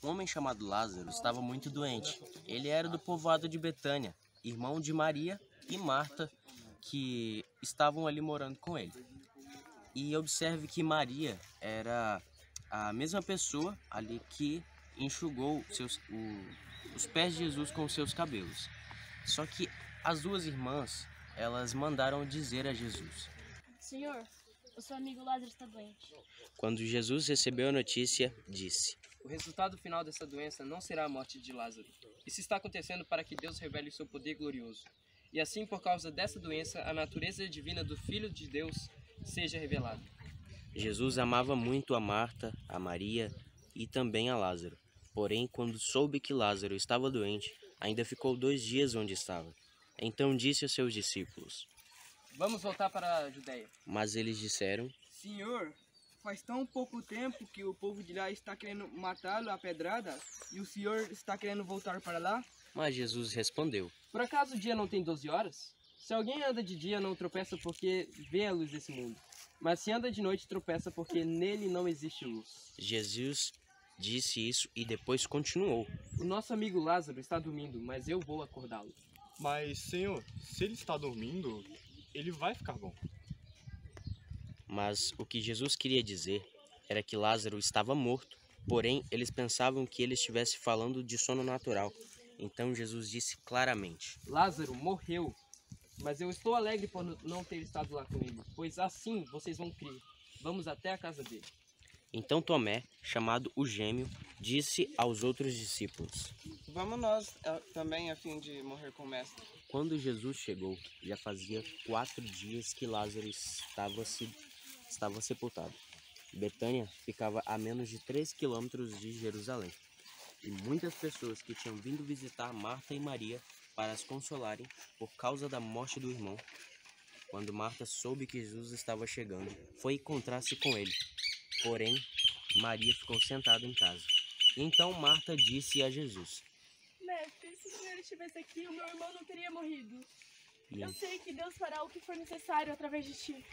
Um homem chamado Lázaro estava muito doente. Ele era do povoado de Betânia, irmão de Maria e Marta, que estavam ali morando com ele. E observe que Maria era a mesma pessoa ali que enxugou os pés de Jesus com seus cabelos. Só que as duas irmãs, elas mandaram dizer a Jesus: Senhor, o seu amigo Lázaro está doente. Quando Jesus recebeu a notícia, disse: O resultado final dessa doença não será a morte de Lázaro. Isso está acontecendo para que Deus revele o seu poder glorioso. E assim, por causa dessa doença, a natureza divina do Filho de Deus seja revelada. Jesus amava muito a Marta, a Maria e também a Lázaro. Porém, quando soube que Lázaro estava doente, ainda ficou 2 dias onde estava. Então disse aos seus discípulos: Vamos voltar para a Judéia. Mas eles disseram: Senhor, faz tão pouco tempo que o povo de lá está querendo matá-lo a pedrada e o senhor está querendo voltar para lá? Mas Jesus respondeu: Por acaso o dia não tem 12 horas? Se alguém anda de dia, não tropeça porque vê a luz desse mundo. Mas se anda de noite, tropeça porque nele não existe luz. Jesus disse isso e depois continuou: O nosso amigo Lázaro está dormindo, mas eu vou acordá-lo. Mas, Senhor, se ele está dormindo, ele vai ficar bom. Mas o que Jesus queria dizer era que Lázaro estava morto, porém eles pensavam que ele estivesse falando de sono natural. Então Jesus disse claramente: Lázaro morreu, mas eu estou alegre por não ter estado lá com ele, pois assim vocês vão crer. Vamos até a casa dele. Então Tomé, chamado o Gêmeo, disse aos outros discípulos: Vamos nós também a fim de morrer com o mestre. Quando Jesus chegou, já fazia 4 dias que Lázaro estava sepultado. Betânia ficava a menos de 3 quilômetros de Jerusalém. E muitas pessoas que tinham vindo visitar Marta e Maria para as consolarem por causa da morte do irmão. Quando Marta soube que Jesus estava chegando, foi encontrar-se com ele. Porém, Maria ficou sentada em casa. Então Marta disse a Jesus: Mestre, se o senhor estivesse aqui, o meu irmão não teria morrido. E Eu sei que Deus fará o que for necessário através de ti.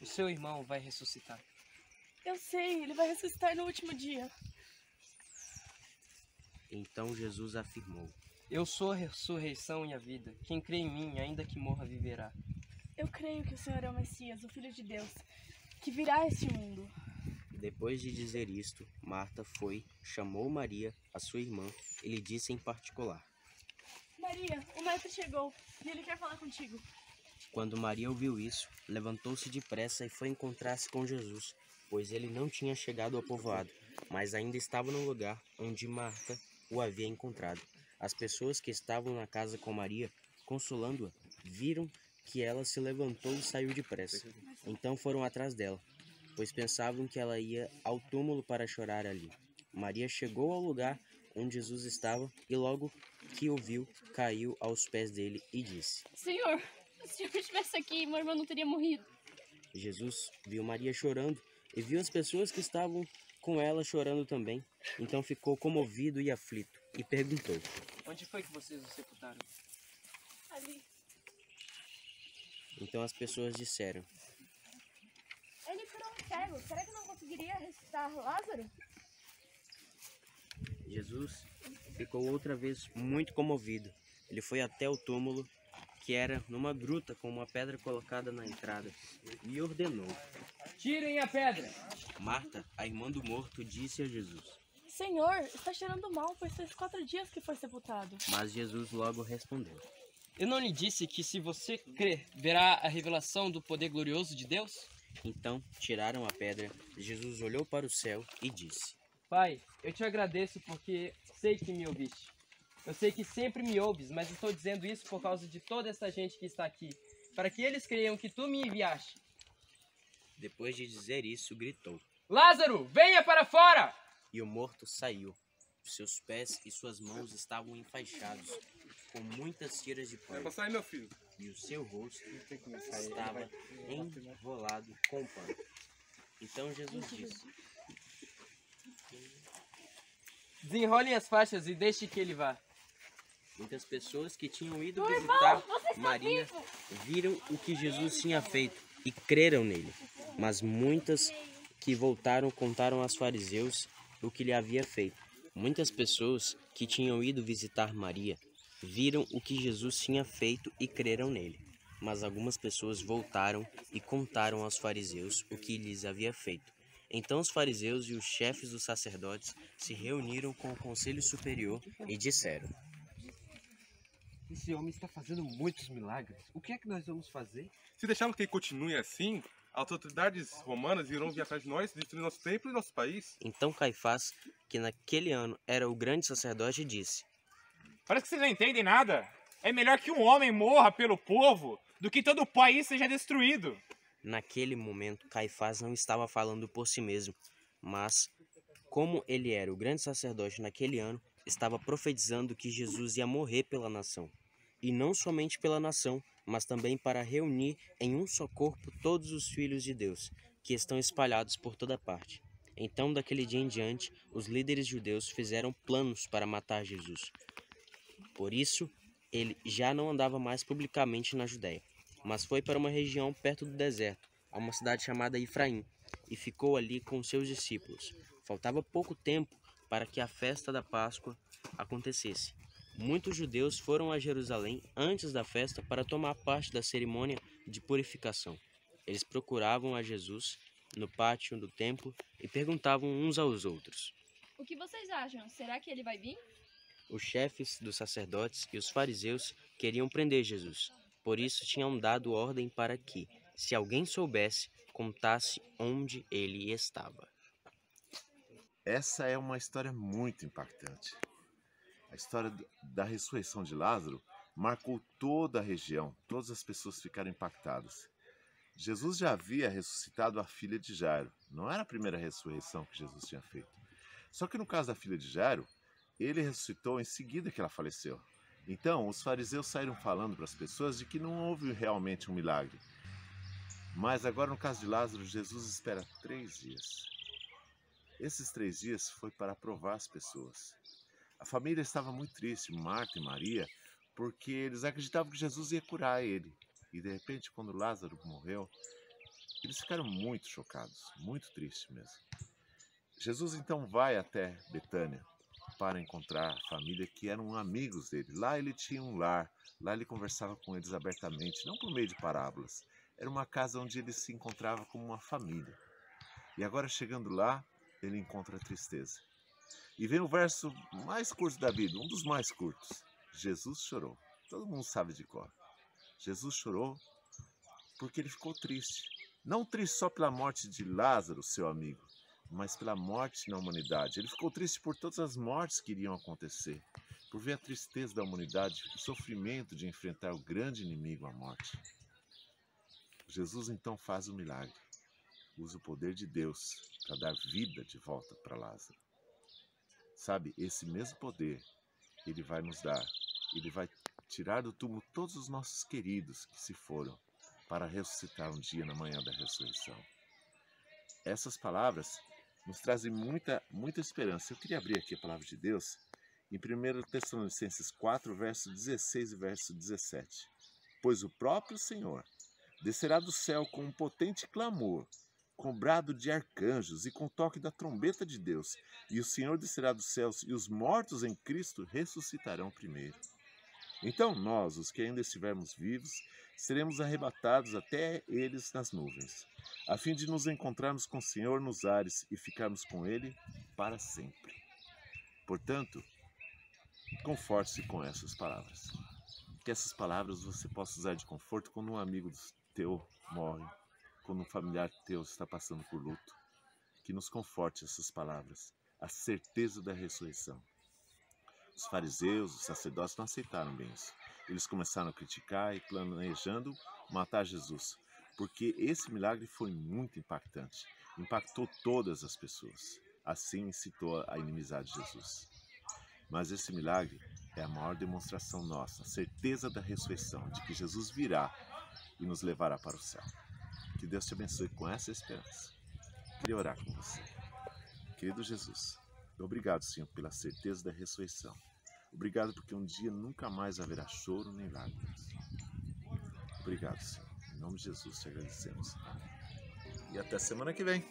O seu irmão vai ressuscitar. Eu sei, ele vai ressuscitar no último dia. Então Jesus afirmou: Eu sou a ressurreição e a vida. Quem crê em mim, ainda que morra, viverá. Eu creio que o Senhor é o Messias, o Filho de Deus, que virá a este mundo. Depois de dizer isto, Marta foi, chamou Maria, a sua irmã, e lhe disse em particular: Maria, o mestre chegou e ele quer falar contigo. Quando Maria ouviu isso, levantou-se depressa e foi encontrar-se com Jesus, pois ele não tinha chegado ao povoado, mas ainda estava no lugar onde Marta o havia encontrado. As pessoas que estavam na casa com Maria, consolando-a, viram que ela se levantou e saiu depressa. Então foram atrás dela, pois pensavam que ela ia ao túmulo para chorar ali. Maria chegou ao lugar onde Jesus estava e logo que o viu, caiu aos pés dele e disse: Senhor, se eu estivesse aqui, meu irmão não teria morrido. Jesus viu Maria chorando e viu as pessoas que estavam com ela chorando também. Então ficou comovido e aflito e perguntou: Onde foi que vocês o sepultaram? Ali. Então as pessoas disseram: Ele curou um cego. Será que não conseguiria ressuscitar Lázaro? Jesus ficou outra vez muito comovido. Ele foi até o túmulo, que era numa gruta com uma pedra colocada na entrada, e ordenou. Tirem a pedra! Marta, a irmã do morto, disse a Jesus. Senhor, está cheirando mal, pois faz 4 dias que foi sepultado. Mas Jesus logo respondeu. Eu não lhe disse que se você crer, verá a revelação do poder glorioso de Deus? Então tiraram a pedra. Jesus olhou para o céu e disse. Pai, eu te agradeço porque sei que me ouviste. Eu sei que sempre me ouves, mas estou dizendo isso por causa de toda essa gente que está aqui, para que eles creiam que tu me enviaste. Depois de dizer isso, gritou. Lázaro, venha para fora! E o morto saiu. Seus pés e suas mãos estavam enfaixados, com muitas tiras de pano. Passa aí, meu filho. E o seu rosto estava enrolado com pano. Então Jesus disse. Desenrolem as faixas e deixe que ele vá. Muitas pessoas que tinham ido visitar Maria viram o que Jesus tinha feito e creram nele. Mas muitas que voltaram contaram aos fariseus o que lhe havia feito. Muitas pessoas que tinham ido visitar Maria viram o que Jesus tinha feito e creram nele. Mas algumas pessoas voltaram e contaram aos fariseus o que lhes havia feito. Então os fariseus e os chefes dos sacerdotes se reuniram com o conselho superior e disseram: Esse homem está fazendo muitos milagres. O que é que nós vamos fazer? Se deixarmos que ele continue assim, as autoridades romanas irão vir atrás de nós, destruir nosso templo e nosso país. Então Caifás, que naquele ano era o grande sacerdote, disse: Parece que vocês não entendem nada. É melhor que um homem morra pelo povo do que todo o país seja destruído. Naquele momento, Caifás não estava falando por si mesmo, mas, como ele era o grande sacerdote naquele ano, estava profetizando que Jesus ia morrer pela nação. E não somente pela nação, mas também para reunir em um só corpo todos os filhos de Deus, que estão espalhados por toda parte. Então, daquele dia em diante, os líderes judeus fizeram planos para matar Jesus. Por isso, ele já não andava mais publicamente na Judéia, mas foi para uma região perto do deserto, a uma cidade chamada Efraim, e ficou ali com seus discípulos. Faltava pouco tempo para que a festa da Páscoa acontecesse. Muitos judeus foram a Jerusalém antes da festa para tomar parte da cerimônia de purificação. Eles procuravam a Jesus no pátio do templo e perguntavam uns aos outros: O que vocês acham? Será que ele vai vir? Os chefes dos sacerdotes e os fariseus queriam prender Jesus. Por isso tinham dado ordem para que, se alguém soubesse, contasse onde ele estava. Essa é uma história muito impactante. A história da ressurreição de Lázaro marcou toda a região, todas as pessoas ficaram impactadas. Jesus já havia ressuscitado a filha de Jairo. Não era a primeira ressurreição que Jesus tinha feito. Só que no caso da filha de Jairo, ele ressuscitou em seguida que ela faleceu. Então, os fariseus saíram falando para as pessoas de que não houve realmente um milagre. Mas agora, no caso de Lázaro, Jesus espera 3 dias. Esses 3 dias foi para provar as pessoas. A família estava muito triste, Marta e Maria, porque eles acreditavam que Jesus ia curar ele. E de repente, quando Lázaro morreu, eles ficaram muito chocados, muito tristes mesmo. Jesus então vai até Betânia para encontrar a família que eram amigos dele. Lá ele tinha um lar, lá ele conversava com eles abertamente, não por meio de parábolas. Era uma casa onde ele se encontrava como uma família. E agora chegando lá, ele encontra a tristeza. E vem o verso mais curto da Bíblia, um dos mais curtos. Jesus chorou. Todo mundo sabe de cor. Jesus chorou porque ele ficou triste. Não triste só pela morte de Lázaro, seu amigo, mas pela morte na humanidade. Ele ficou triste por todas as mortes que iriam acontecer, por ver a tristeza da humanidade, o sofrimento de enfrentar o grande inimigo, a morte. Jesus então faz o milagre, usa o poder de Deus para dar vida de volta para Lázaro. Sabe, esse mesmo poder ele vai nos dar, ele vai tirar do túmulo todos os nossos queridos que se foram para ressuscitar um dia na manhã da ressurreição. Essas palavras nos trazem muita esperança. Eu queria abrir aqui a palavra de Deus em 1 Tessalonicenses 4, verso 16 e verso 17. Pois o próprio Senhor descerá do céu com um potente clamor, com brado de arcanjos e com toque da trombeta de Deus, e o Senhor descerá dos céus, e os mortos em Cristo ressuscitarão primeiro. Então nós, os que ainda estivermos vivos, seremos arrebatados até eles nas nuvens, a fim de nos encontrarmos com o Senhor nos ares e ficarmos com Ele para sempre. Portanto, conforte-se com essas palavras. Que essas palavras você possa usar de conforto quando um amigo teu morre, quando um familiar teu está passando por luto. Que nos conforte essas palavras, a certeza da ressurreição. Os fariseus, os sacerdotes não aceitaram bem isso. Eles começaram a criticar e planejando matar Jesus, porque esse milagre foi muito impactante, impactou todas as pessoas. Assim incitou a inimizade de Jesus. Mas esse milagre é a maior demonstração nossa, a certeza da ressurreição, de que Jesus virá e nos levará para o céu. Que Deus te abençoe com essa esperança. Queria orar com você. Querido Jesus, obrigado, Senhor, pela certeza da ressurreição. Obrigado porque um dia nunca mais haverá choro nem lágrimas. Obrigado, Senhor. Em nome de Jesus te agradecemos. Amém. E até semana que vem.